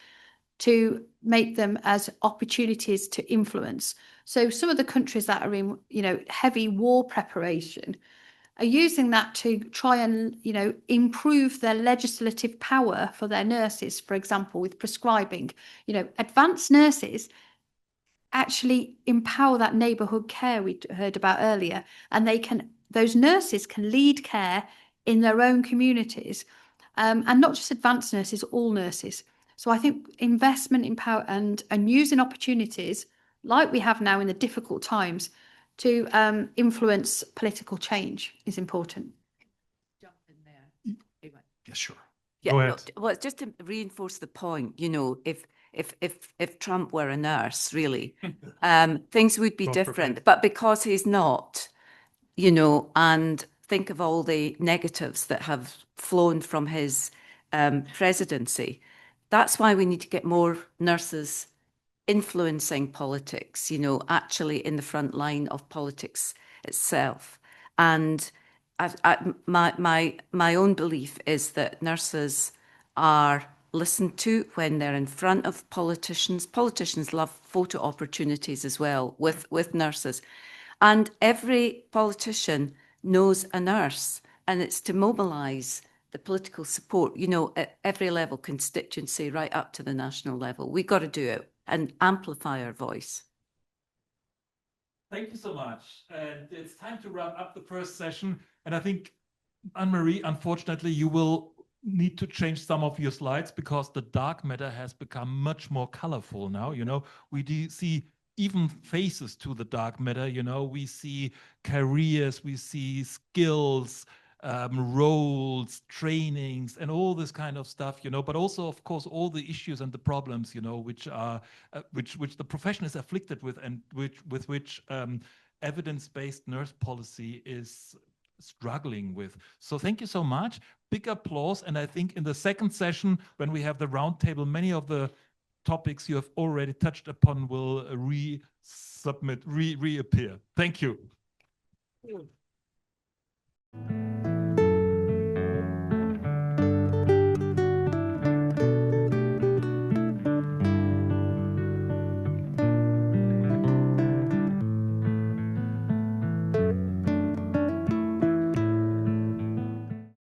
D: to make them as opportunities to influence. So some of the countries that are in, heavy war preparation are using that to try and, improve their legislative power for their nurses, for example, with prescribing. Advanced nurses actually empower that neighbourhood care we heard about earlier, and those nurses can lead care in their own communities, and not just advanced nurses, all nurses. So I think investment in power and using opportunities like we have now in the difficult times to influence political change is important.
C: Jump in there.
A: Yeah, sure.
C: Yeah,
A: Go ahead.
C: well, just to reinforce the point, if Trump were a nurse, really, things would be
A: God
C: different.
A: forbid.
C: But because he's not, and think of all the negatives that have flown from his presidency, that's why we need to get more nurses influencing politics, actually in the front line of politics itself. And my own belief is that nurses are listened to when they're in front of politicians. Politicians love photo opportunities as well with nurses. And every politician knows a nurse, and it's to mobilise the political support, at every level, constituency, right up to the national level. We've got to do it and amplify our voice.
B: Thank you so much. And it's time to wrap up the first session. And I think, Anne-Marie, unfortunately, you will need to change some of your slides because the dark matter has become much more colorful now. We do see even faces to the dark matter. We see careers, we see skills, roles, trainings, and all this kind of stuff, but also, of course, all the issues and the problems, which are which the profession is afflicted with, and which evidence-based nurse policy is struggling with. So thank you so much. Big applause. And I think in the second session, when we have the roundtable, many of the topics you have already touched upon will reappear. Thank you.